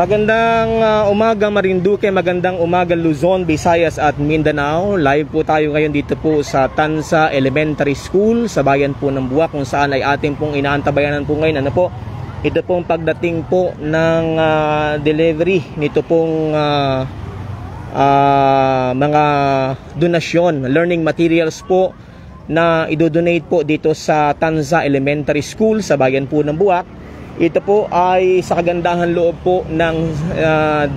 Magandang umaga Marinduque, magandang umaga Luzon, Visayas at Mindanao. Live po tayo ngayon dito po sa Tanza Elementary School sa bayan po ng Buwak, kung saan ay ating pong inaantabayanan po ngayon. Ano po? Ito pong pagdating po ng delivery nito pong mga donasyon, learning materials po na idodonate po dito sa Tanza Elementary School sa bayan po ng Buwak. Ito po ay sa kagandahan loob po ng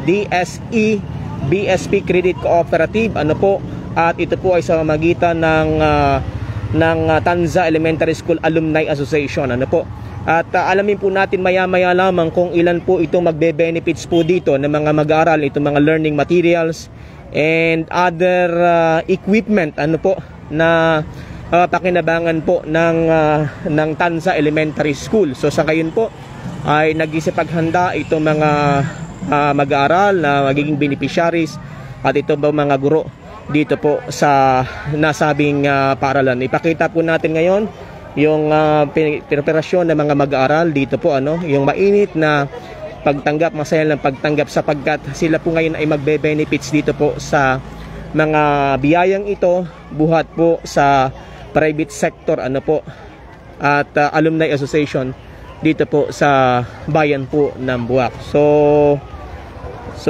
DSE BSP Credit Cooperative, ano po, at ito po ay sa magitan ng Tanza Elementary School Alumni Association, ano po. At alamin po natin maya-maya lamang kung ilan po itong magbe-benefits po dito ng mga mag-aaral, itong mga learning materials and other equipment, ano po, na pakinabangan po ng Tanza Elementary School. So sa ngayon po ay nag-isipaghanda itong mga mag-aaral na magiging beneficiaries at ito ba mga guro dito po sa nasabing paaralan. Ipakita po natin ngayon yung preparasyon ng mga mag-aaral dito po, ano, yung mainit na pagtanggap, masaya ng pagtanggap sapagkat sila po ngayon ay magbe-benefits dito po sa mga biyayang ito buhat po sa private sector, ano po, at alumni association dito po sa bayan po ng Buwak. So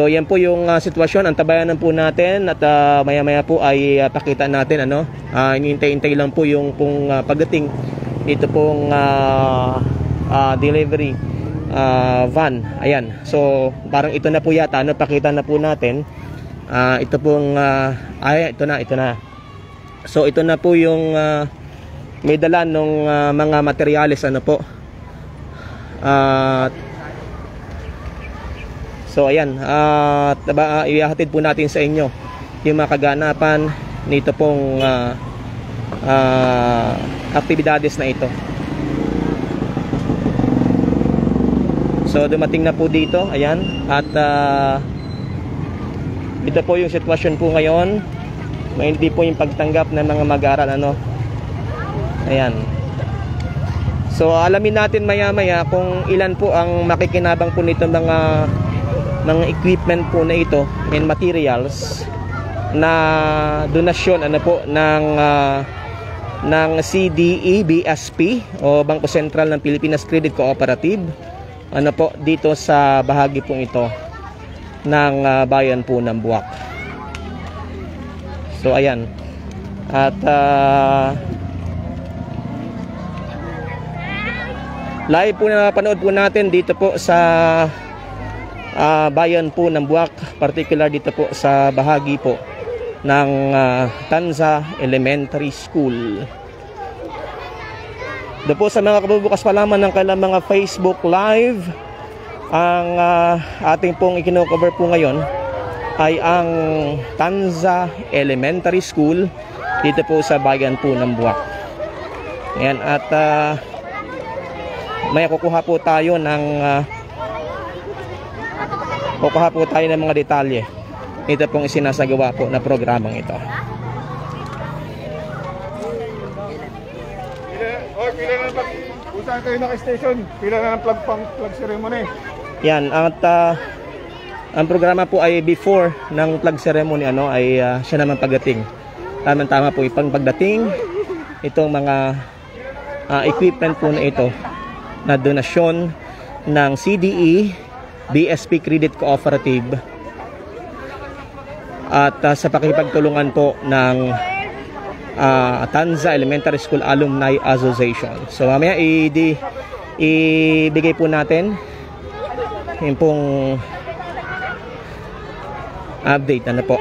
yan po yung sitwasyon. Antabayanan po natin at maya-maya po ay pakita natin, ano, hinihintay-hintay lang po yung pagdating dito pong delivery van. Ayan. So parang ito na po yata, ano, pakita na po natin. Ito pong ito na. So ito na po yung may dala ng mga materyales, ano po. So ayan, ihahatid po natin sa inyo yung mga kaganapan nito pong aktibidades na ito. So dumating na po dito, ayan, at ito po yung sitwasyon po ngayon. May hindi po yung pagtanggap ng mga mag-aaral, ano. Ayan. So alamin natin maya-maya kung ilan po ang makikinabang po nito mga equipment po na ito and materials na donasyon, ano po, ng CDE BSP o Bangko Sentral ng Pilipinas Credit Cooperative, ano po, dito sa bahagi pong ito ng bayan po ng Buwak. So ayan. At live po na panood po natin dito po sa bayan po ng Buwak, particular dito po sa bahagi po ng Tanza Elementary School. Doon po sa mga kabubukas pa lamang ng kailang mga Facebook Live, ang ating pong ikinocover po ngayon ay ang Tanza Elementary School dito po sa bayan po ng Buwak. Ayan, at may kukuha po tayo ng mga detalye ito pong isinasagawa po na programang ito. Pila na ng usaan kayo naka-station, pila na ng plug ceremony. Yan, at ang programa po ay before ng plug ceremony, ano, ay siya naman pagdating. Tama po ipang pagdating itong mga equipment po na ito na donasyon ng CDE BSP Credit Cooperative at sa pakikipagtulungan po ng Tanza Elementary School Alumni Association. So mamaya ibigay po natin yung pong update, ano po.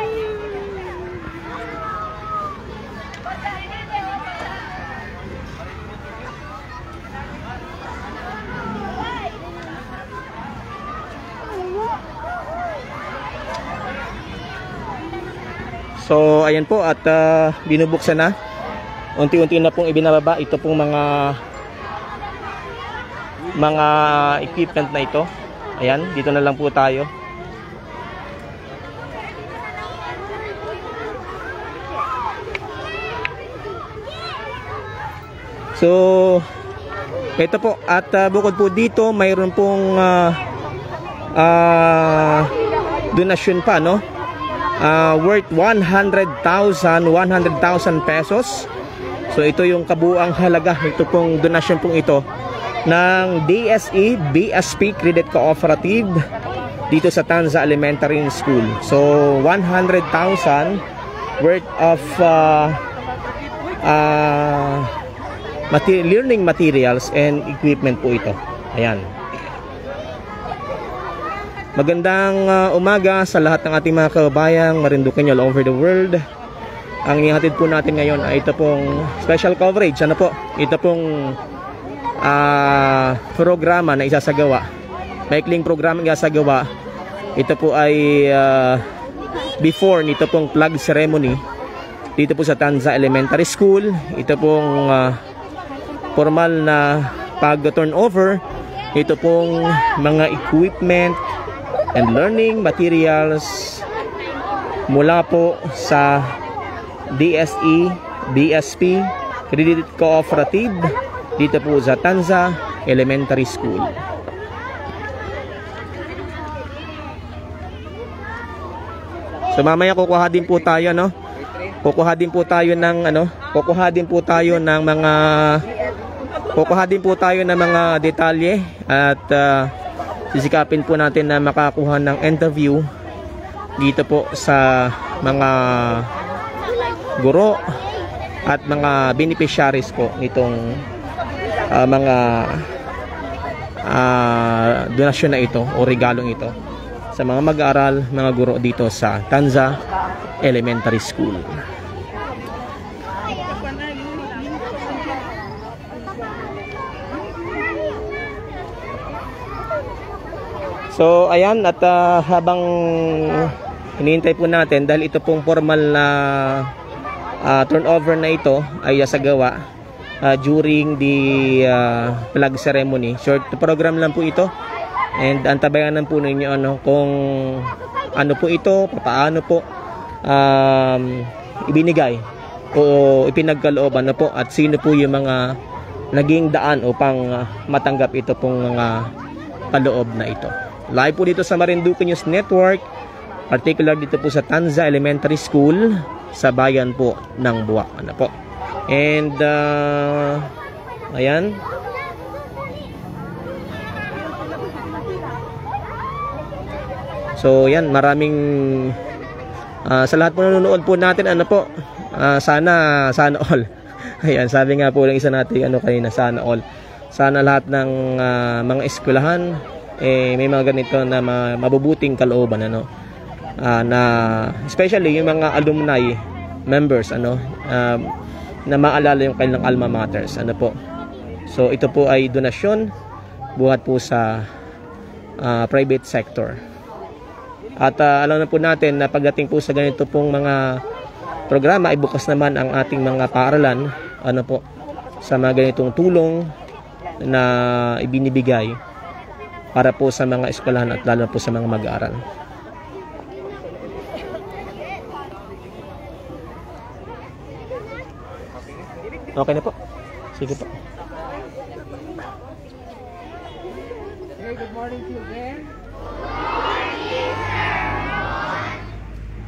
So ayan po, at binubuksan na. Unti-unti na pong ibinababa ito pong mga equipment na ito. Ayan, dito na lang po tayo. So ito po, at bukod po dito mayroon pong donasyon pa, no? Worth 100,000 pesos. So ito yung kabuuang halaga nito pong donasyon pong ito ng DSE BSP Credit Cooperative dito sa Tanza Elementary School. So 100,000 worth of learning materials and equipment po ito. Ayan. Magandang umaga sa lahat ng ating mga kababayang Marinduqueño all over the world. Ang ihatid po natin ngayon ay ito pong special coverage. Ano po? Ito pong programa na isasagawa. Maikling programa na isasagawa. Ito po ay before nito pong flag ceremony dito po sa Tanza Elementary School. Ito pong formal na pag-turnover. Ito pong mga equipment and learning materials mula po sa DSE BSP Credit Cooperative dito po sa Tanza Elementary School. So mamaya kukuha din po tayo, no? Kukuha din po tayo ng mga detalye at sisikapin po natin na makakuha ng interview dito po sa mga guro at mga beneficiaries po nitong mga donasyon na ito o regalong ito sa mga mag-aaral, mga guro dito sa Tanza Elementary School. So ayan, at habang hinihintay po natin, dahil ito pong formal na turnover na ito ay sagawa during the flag ceremony. Short program lang po ito. And antabayanan po ninyo kung ano po ito, paano po ibinigay o ipinagkalooban po at sino po yung mga naging daan upang matanggap ito pong mga kaloob na ito. Live po dito sa Marinduque News Network, particular dito po sa Tanza Elementary School sa bayan po ng Buwak. Po. And ayan. So yan, maraming sa lahat po nanonood po natin, sana all. Ayan, sabi nga po ng isa natin kanina, sana all. Sana lahat ng mga eskwelahan may mga ganito na mabubuting kalooban na especially yung mga alumni members na maalala yung kanilang alma maters po. So ito po ay donasyon buhat po sa private sector. At alam na po natin na pagdating po sa ganito pong mga programa ay bukas naman ang ating mga paaralan sa mga ganitong tulong na ibinibigay para po sa mga eskwelahan at lalo po sa mga mag-aaral. Okay na po. Sige po. Okay, good morning to you again.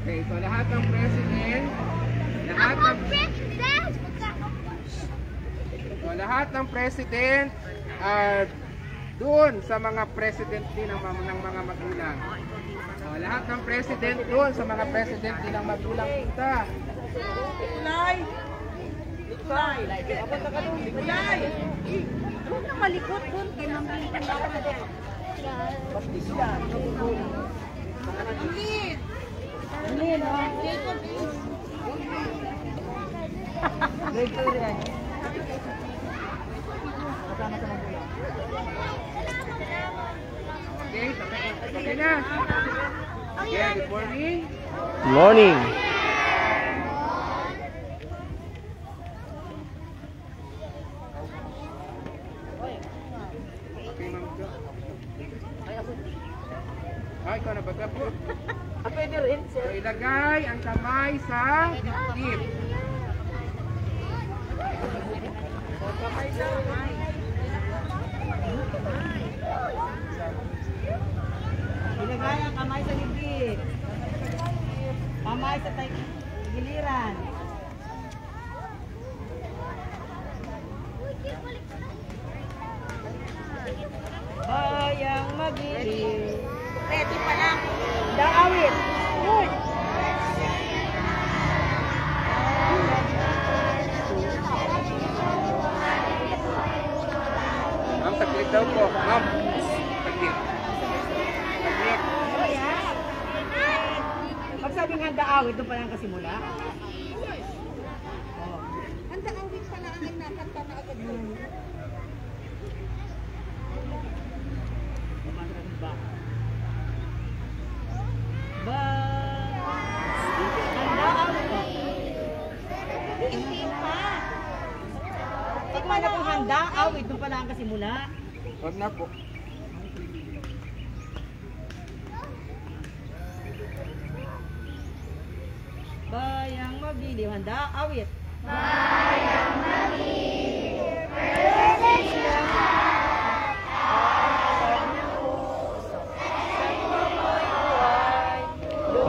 Okay, so lahat ng president doon sa mga president din ng mga magulang. So, lahat ng president doon sa mga president din ng magulang kita. Nikolay! Nikolay! Doon na malikot doon. Okay na. Okay, good morning. Good morning. Okay, ma'am. Ikaw na baga po. Pwede rin, sir. So, ilagay ang kamay sa dibdib. Kamay sa kamay. Bayang kamay sa bibig. Kamay sa giliran. Bayang magili. Ready pa lang. Daawit. Uy. Ma'am, saglit daw po. Ma'am, saglit. Saglit. Pag sabing handa awit, doon pa lang kasimula. Handa awit pala ang nakanta na agad mo. Handa awit. Hindi pa. Pag wala pong handa awit, doon pa lang kasimula. Huwag na po. Bayang magili, handa awit.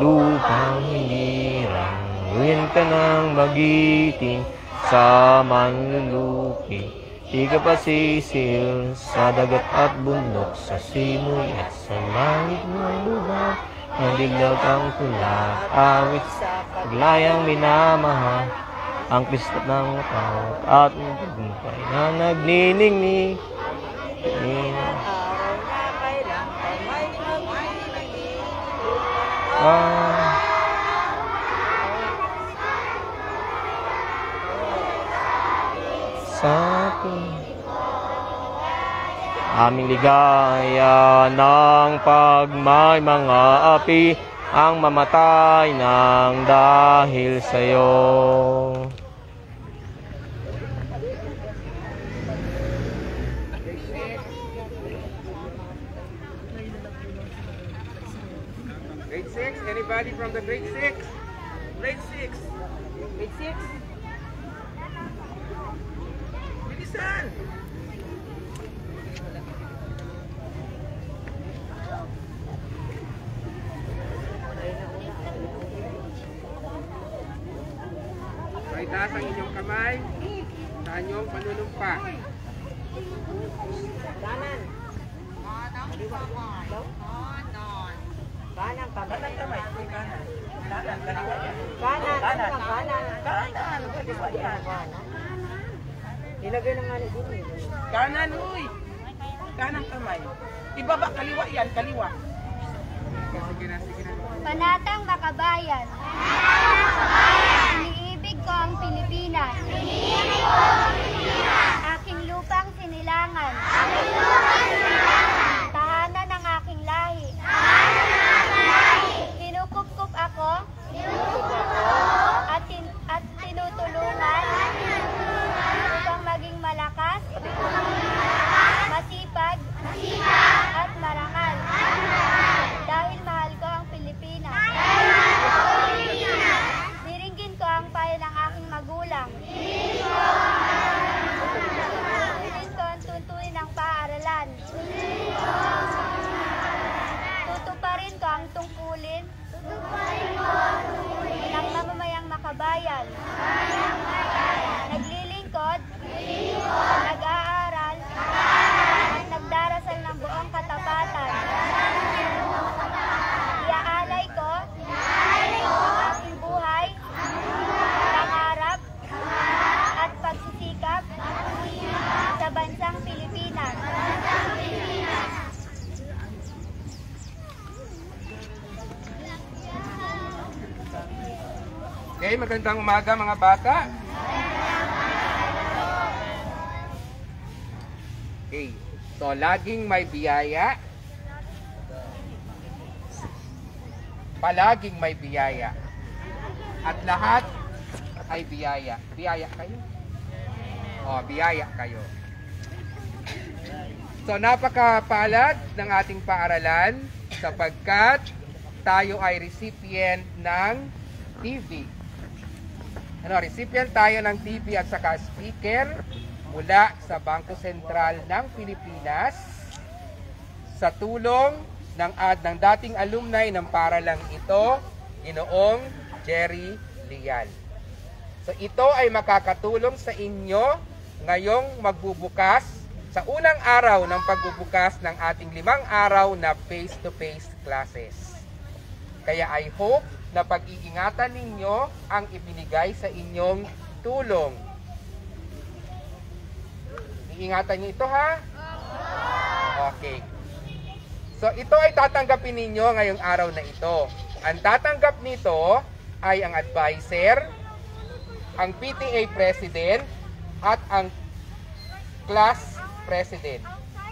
Lupang hinirang, uwin ka ng magiting sa manlulupi. Di ka pa sisil sa dagat at bundok, sa simoy at sa langit ng lugar. Nandiglag ang tulak, awit sa paglayang minamahal, ang pista ng tawag at tagumpay na nagniningning. Araw na kailang kamay magili. Sa akin aming ligaya ng pagmay mga api ang mamatay ng dahil sa'yo. Grade 6, anybody from the grade 6? Grade 6. Grade 6. Bilisan! So, itaas ang inyong kamay sa inyong panunumpa. Kanan. Kanan, kanan kamay. Kanan. Kanan, kaliwa yan. Kanan, kanan. Kanan, kaliwa yan. Ilagay na nga ni din. Kanan, uy! Kanang kamay. Ibaba, kaliwa yan, kaliwa. Sige na, sige na. Panatang Makabayan. Iniibig ko ang Pilipinas. Aking lupang sinilangan. Tahanan ng aking lahi. Kinukupkup ako. At tinutulungan upang maging malakas, masipag, at marangal. Dahil mahal ko ang Pilipinas. Diringgin ko ang payo ng aking magulang. Dirin ko ang tuntunin ng paaralan. Tutuparin ko ang tungkulin ng mamamayang makabayan. Naglilingkod, nag-aaral, at nagdarasal ng buong katapatan. Iaalay ko ang aking buhay, pangarap, at pagsisikap sa bansang Pilipinas. Okay, magandang umaga mga bata. Okay, so laging may biyaya. Palaging may biyaya. At lahat ay biyaya. Biyaya kayo? Oh, biyaya kayo. So napakapalad ng ating paaralan sapagkat tayo ay recipient ng TV. Recipient tayo ng TV at saka speaker mula sa Bangko Sentral ng Pilipinas sa tulong ng dating alumni ng paaralang ito, Ginoong Jerry Lial. So ito ay makakatulong sa inyo ngayong magbubukas sa unang araw ng pagbubukas ng ating 5 araw na face-to-face classes. Kaya I hope na pag-iingatan ninyo ang ibinigay sa inyong tulong. Iingatan niyo ito, ha? Okay. So ito ay tatanggapin ninyo ngayong araw na ito. Ang tatanggap nito ay ang advisor, ang PTA president, at ang class president.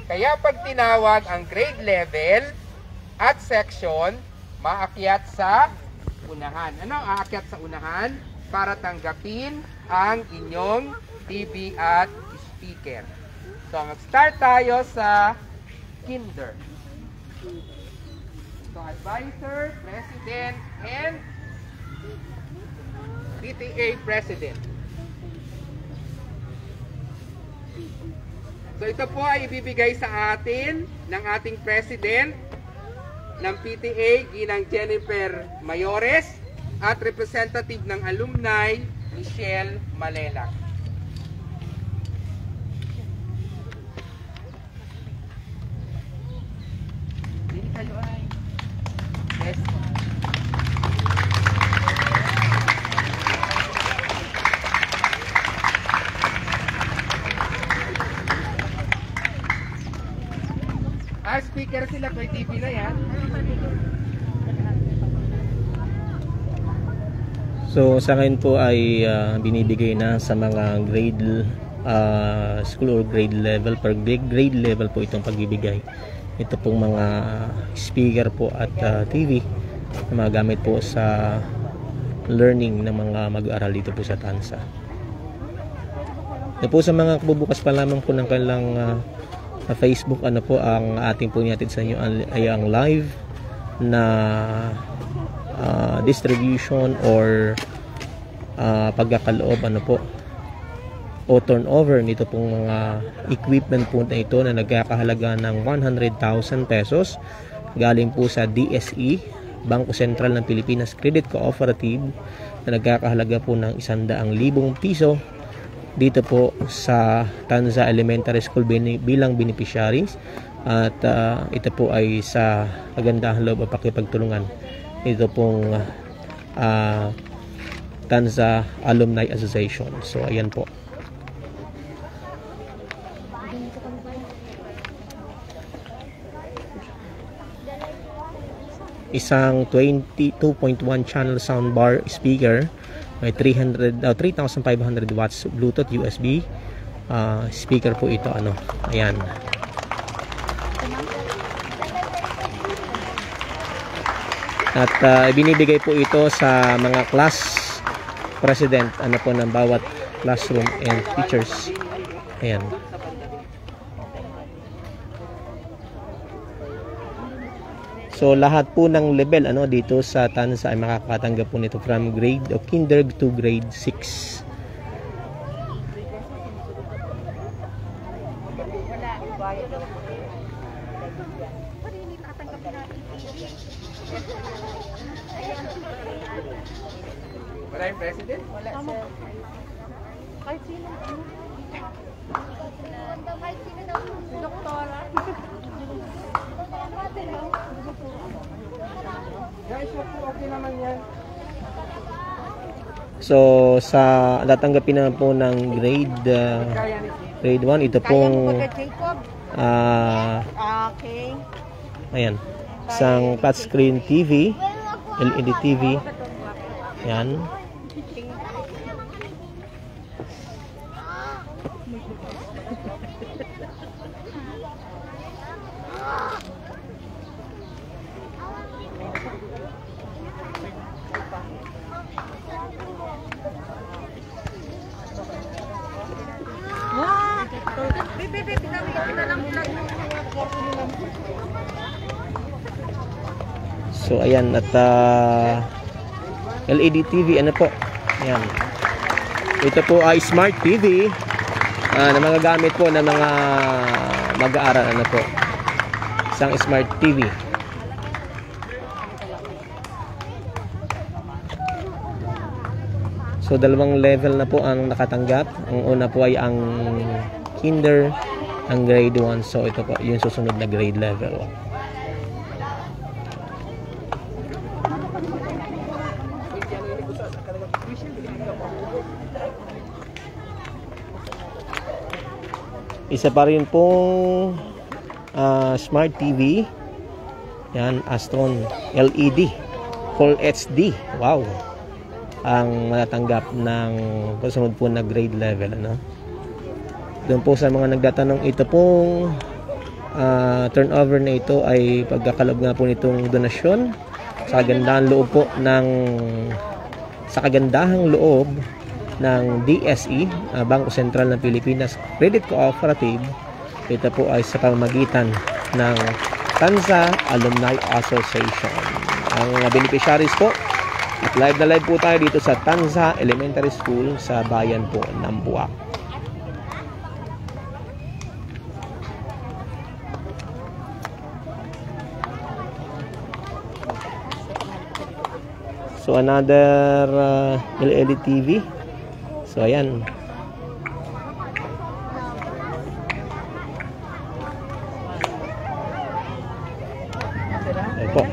Kaya pag tinawag ang grade level at section, maakyat sa unahan. Ano ang aakyat sa unahan? Para tanggapin ang inyong TV at speaker. So mag-start tayo sa kinder. So advisor, president, and PTA president. So ito po ay ibibigay sa atin ng ating president ng PTA, Ginang Jennifer Mayores, at representative ng alumni, Michelle Malela. Yes. Speaker sila, kay TV na yan. So sa ngayon po ay binibigay na sa mga grade school or grade level. Per grade level po itong pagbibigay. Ito pong mga speaker po at TV na magagamit po sa learning ng mga mag-aaral dito po sa Tanza. Ito po sa mga bubukas pa lamang po ng kanilang Facebook, ano po ang ating po nihatid sa inyo ay ang live na distribution or pagkakaloob, ano po, o turnover nito pong mga equipment po na ito na nagkakahalaga ng 100,000 pesos galing po sa DSE, Bangko Sentral ng Pilipinas Credit Cooperative, na nagkakahalaga po ng 100,000 piso dito po sa Tanza Elementary School bilang beneficiaries. At ito po ay sa kagandahan loob at pakipagtulungan ito pong Tanza Alumni Association. So ayan po. Isang 22.1 channel soundbar speaker, may 3,500 watts Bluetooth USB speaker po ito, ano. Ayan. At binibigay po ito sa mga class president, ano po, ng bawat classroom and teachers. Ayan. So lahat po ng level, ano, dito sa Tanza ay makakatanggap po nito from grade of kinder to grade 6. Wala yung president? Wala, sir. Kahit sino. Kahit sino daw. Doktora. Guys, okay naman yan. So sa tatanggapin naman po ng grade 1, ito pong Okay. ayan, isang touchscreen TV, LED TV. Ayan. So ayan, at LED TV, ano po, ayan. Ito po ay smart TV na magagamit po ng mga mag-aaral, ano po, isang smart TV. So dalawang level na po ang nakatanggap. Ang una po ay ang kinder, ang grade 1. So ito po yung susunod na grade level. Isa pa rin pong Smart TV. Yan, Astron LED Full HD. Wow. Ang matatanggap ng kasunod po na grade level, ano? Doon po sa mga nagtatanong, ito pong turnover na ito ay pagkakalob nga po nitong donasyon sa kagandahang loob po ng DSE, Bangko Sentral ng Pilipinas Credit Cooperative. Ito po ay sa pamamagitan ng Tanza Alumni Association. Ang beneficiaries po, at live na live po tayo dito sa Tanza Elementary School sa bayan po ng Buwak. So another LED TV. So ayan. Ayan po.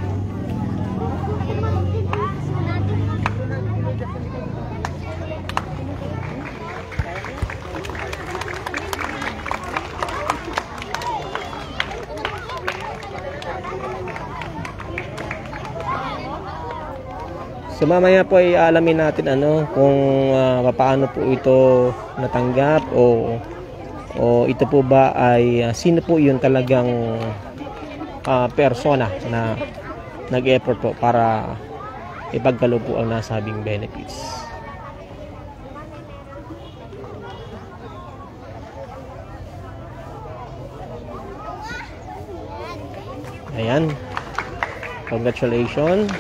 So mamaya po ay alamin natin kung paano po ito natanggap o ito po ba ay sino po yung talagang persona na nag-effort po para ipagkaloob po ang nasabing benefits. Ayan. Congratulations.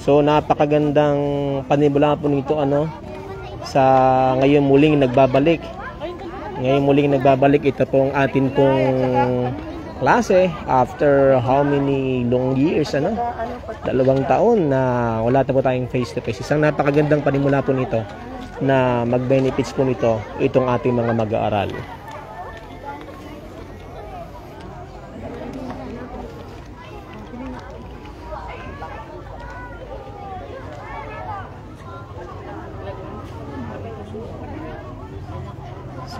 So napakagandang panimula po nito sa ngayon muling nagbabalik. Ito pong atin pong klase after how many long years 2 taon na wala na po tayong face to face. Isang napakagandang panimula po nito na mag-benefits po nito itong ating mga mag-aaral.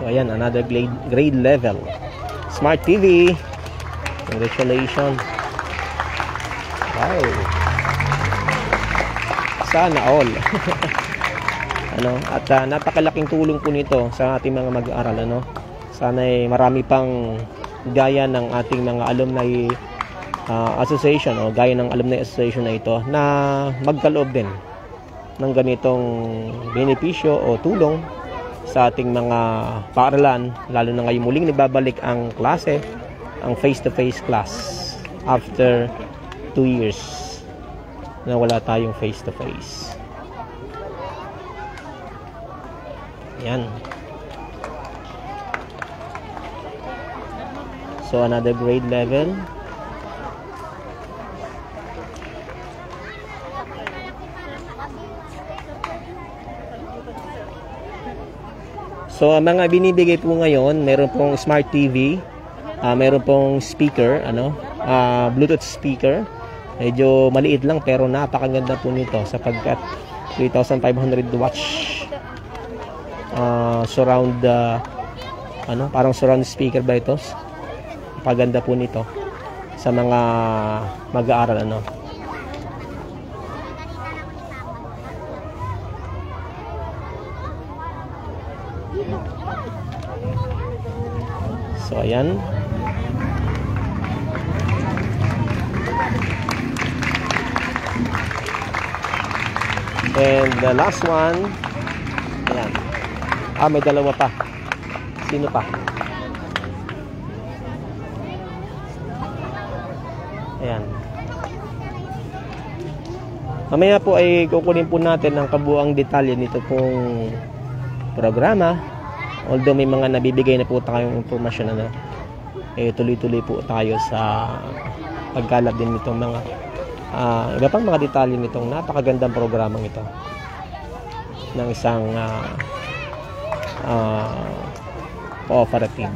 So ayan, another grade level. Smart TV. Congratulations. Wow. Sana all. At napakalaking tulong po nito sa ating mga mag-aaral, Sana ay marami pang gaya ng ating mga alumni association o gaya ng alumni association na ito na magkaloob din ng ganitong benepisyo o tulong sa ating mga paaralan, lalo na ngayon muling nagbabalik ang klase, ang face-to-face class after 2 years na wala tayong face-to-face. Yan. So another grade level. So ang mga binibigay po ngayon, meron pong Smart TV, meron pong speaker, Bluetooth speaker. Medyo maliit lang pero napakaganda po nito sapagkat 3,500 watts surround parang surround speaker ba ito? Napakaganda po nito sa mga mag-aaral So ayan. And the last one. Ayan. May dalawa pa. Sino pa? Ayan. Mamaya po ay kukunin po natin ang kabuang detalye nito pong programa. Although may mga nabibigay na po tayong impormasyon, ano, tuloy-tuloy po tayo sa pagkalap din nitong mga iba pang mga detalye nitong napakagandang programang ito ng isang cooperative.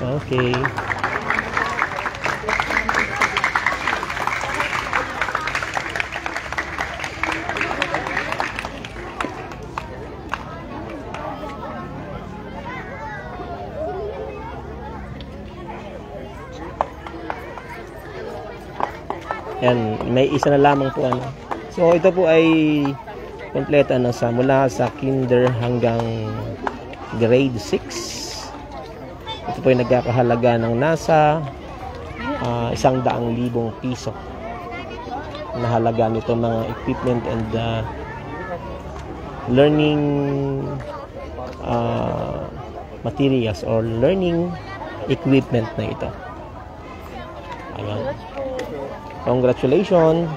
Okay. Yan, may isa na lamang po ano. So ito po ay kompleto na mula sa kinder hanggang grade 6. Ito po ay nagkakahalaga ng nasa 100,000 piso na halaga nito mga equipment and learning materials or learning equipment na ito. Ayan. Congratulations.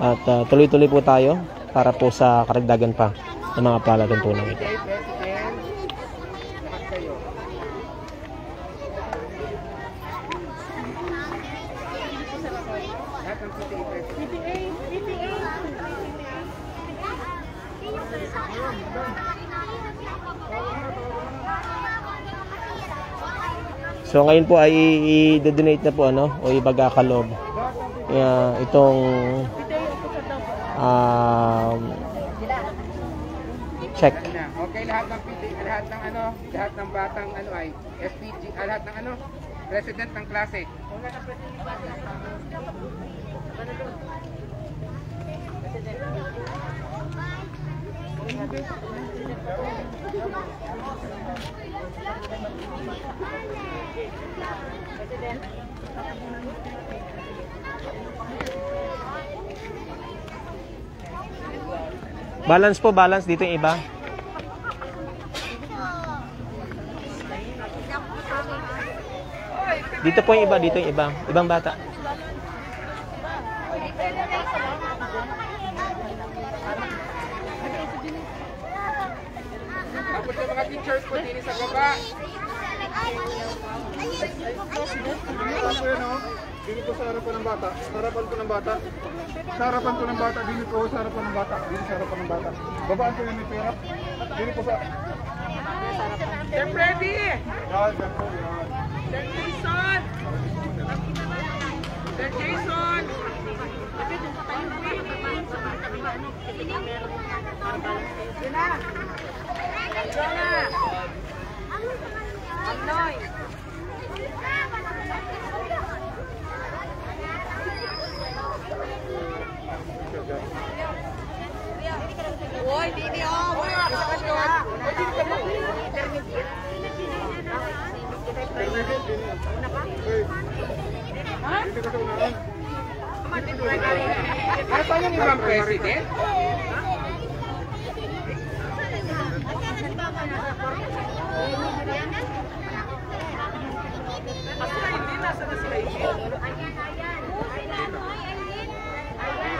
At tuloy-tuloy po tayo para po sa karagdagan pa ng mga palatuntunan ito. So ngayon po ay i-donate na po ano o ibagakalob itong check. Okay, lahat ng batang ano ay SPG, lahat ng ano president ng klase. Balance po, balance dito yung iba. Dito po yung iba, dito yung iba. Ibang bata. Tapos yung mga teachers po din sa baba. Dito po sa harapan ng bata. Sa harapan po ng bata. Sa harapan po ng bata. Dito po sa harapan ng bata. Dito sa harapan ng bata. Babaan po yung may pera. Dito po sa... Sir Freddy! Yan, yan po. Yan. Sir Jason! Sir Jason! Anoy. Uy, dini oh. Dito ka sa unahan. Nasaan yung ibang president?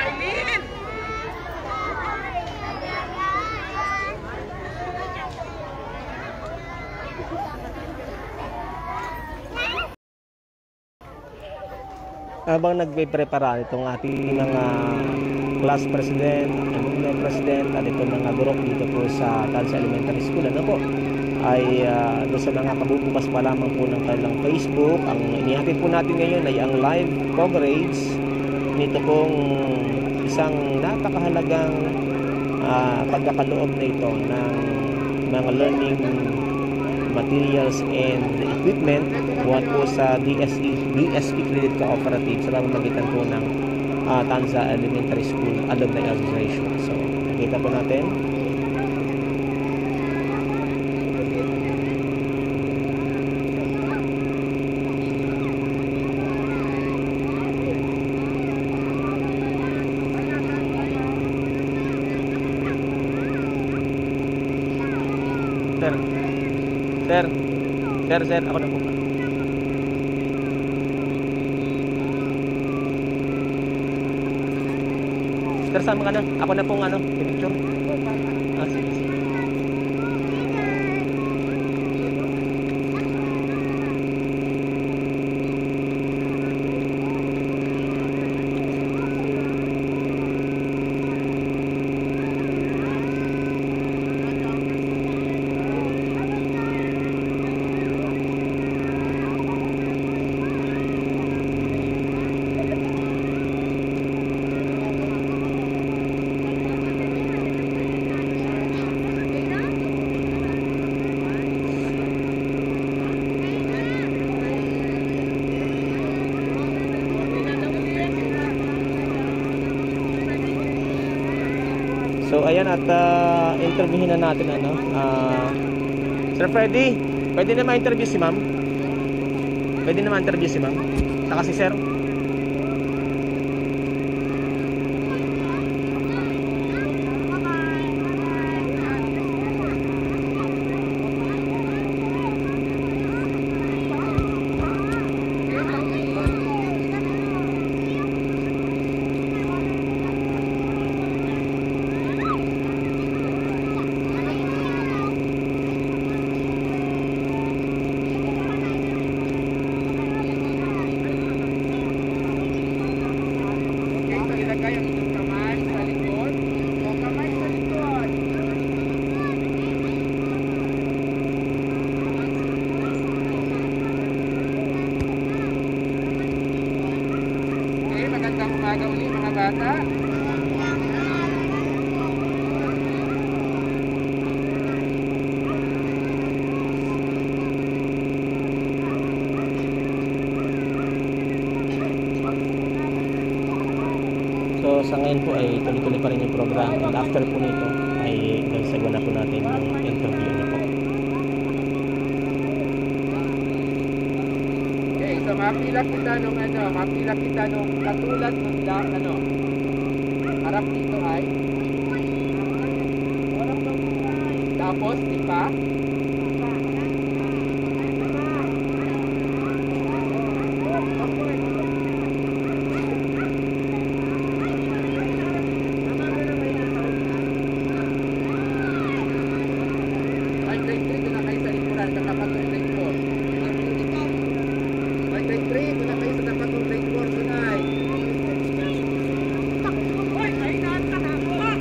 Aileen! Habang nagpe-prepara itong ating mga class president, alumni president at itong mga guro dito po sa Tanza Elementary School, ano po, ay doon sa mga kabubukas pa lamang po ng kanilang Facebook, ang inihatid po natin ngayon ay ang live coverage nito pong isang napakahalagang pagkakaloob na ito ng mga learning materials and equipment buhat po sa DSE Credit Cooperative sa pamamagitan po ng Tanza Elementary School Alumni Association. So, nakita po natin. Sir. Sir, ako na po. Sir, sama ka na. Ako na pong picture. Sige. So ayan, at interviewin na natin Sir Freddy, pwede na ma-interview si ma'am? Pwede na ma-interview si ma'am? Saka si sir? Ilagay ang inyong kamay sa likod. O kamay sa likod. Okay, magandang umaga uli mga bata. So sa ngayon po ay tuloy-tuloy pa rin yung program, and after po nito ay nagsagawa na po natin yung interview na po. Okay, so mapila kita nung katulad nung harap dito ay tapos di pa grade 3 doon na kayo sa likuran sa tapat ng grade 4. May grade 3 doon na kayo sa tapat ng grade 4 tonight. Hoy, kainan ka na ako ha!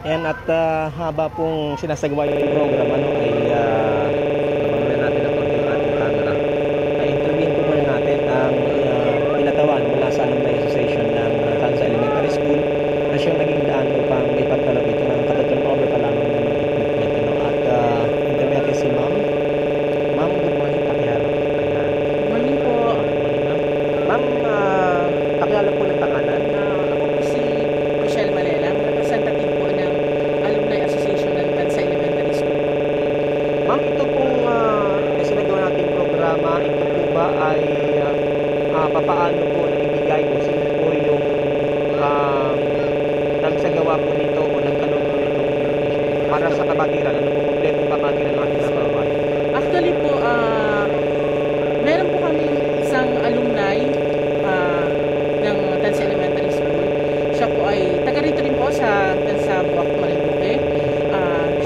Ayan, at haba pong sinasagawa yung program ay nabangunan natin ang konting ating camera. Ay interviewin po muna natin ang pinatawan mula sa Alumni Association ng Tanza Elementary School na siyang naging daan upang may pagkalap ito ng katutunan over pa lamang ng mga equipment. At interview natin si ma'am. Ma'am, good morning. Pakiharap. Good morning po. Ma'am, pakiharap po ng pangalan. Ako po si Michelle Malelang, representative po ng Alumni Association ng Tanza Elementary School. Ma'am, ito pong sinagawa nating programa, ito po ba ay papaano po na ibigay o sino po yung nagsagawa po nito o nagkaroon po nito para sa kabatiran? Ano po kompletong kabatiran ng ating kababayan? Actually po, meron po kami isang alumni ng Tanza Elementary School. Siya po ay taga rito rin po sa Tanza Buwak, Marinduque.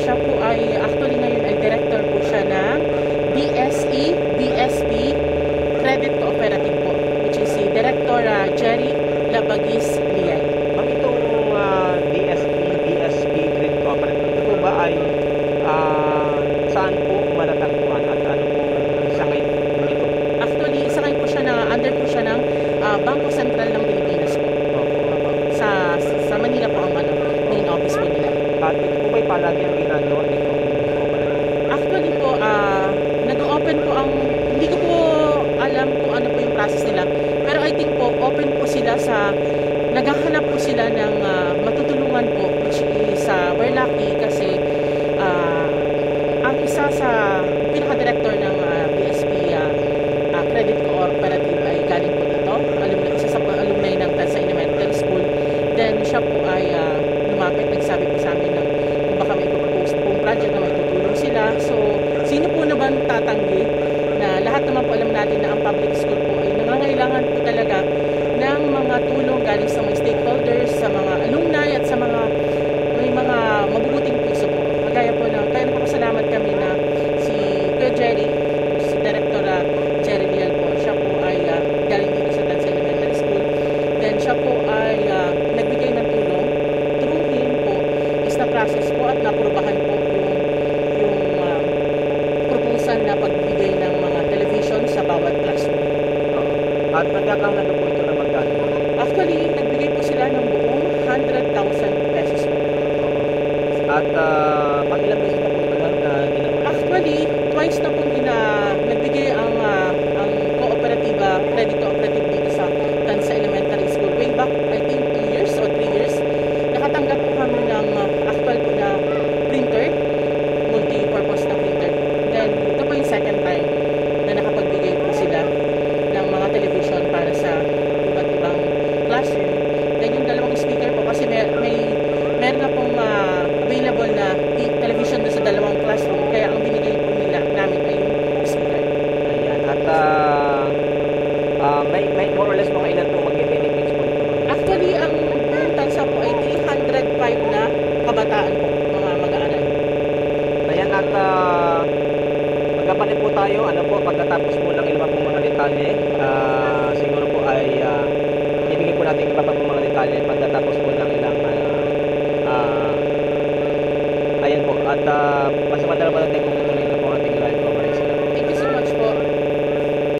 Siya po ay actually ngayon ay director po siya ng DS lagi ang ginagawa nito? Actually po, nag-open po ang, hindi ko po alam kung ano po yung process nila. Pero I think po, open po sila sa, naghahanap po sila ng matutulungan po, which is, we're lucky kasi ang isa sa pinaka-director ng BSP Credit Cooperative ay galing po dito. Isa sa alumni ng Tansa Elementary School. Then siya po ay lumapit, nagsabi po sa amin ng kung baka may propose pong project na may tutulong sila. So, sino po naman tatanggi na lahat naman po alam natin na ang public school po ay nangangailangan po talaga ng mga tulong galing sa mga stakeholders, sa mga alumni at sa mga may mga mabubuting puso po. Kagaya po na, kaya napakasalamat kami na si Kuya Jerry, si Director Jerry Lial po, siya po ay galing dito sa Tansa Elementary School. Then siya po ay nagbigay ng tulong. Through him po is na-process po at naprubahan po yung proposal na pagbigay ng mga television sa bawat classroom. At nagkakahalaga po ito na magkano? Actually, nagbigay po sila ng buong 100,000 pesos po. At pang ilang beses na po ito na ginawa? Actually, twice na po nagbigay ang credit cooperative dito sa Tansa Elementary School. Way back, I think 2 years or 3 years, nakatanggap po kami ng actual po na printer, multi-purpose na printer. Then, ito po yung second time na nakapagbigay po sila ng mga television para sa iba't ibang classroom. Then, yung dalawang speaker po, kasi meron na pong available na television doon sa dalawang classroom. Kaya ang binigay po namin ay yung speaker. Ayan. At may more or less mga ilan po mag-benefits po ito? Actually, ang buong Tansa po ay 305 na kabataan po, mga mag-aaral. Ayan, at magkabalik po tayo, pagkatapos po ng iba pong mga detalye, siguro po ay ibigay po natin iba pa pong mga detalye pagkatapos po ng ilang ayan po, at pasamantala pa natin kung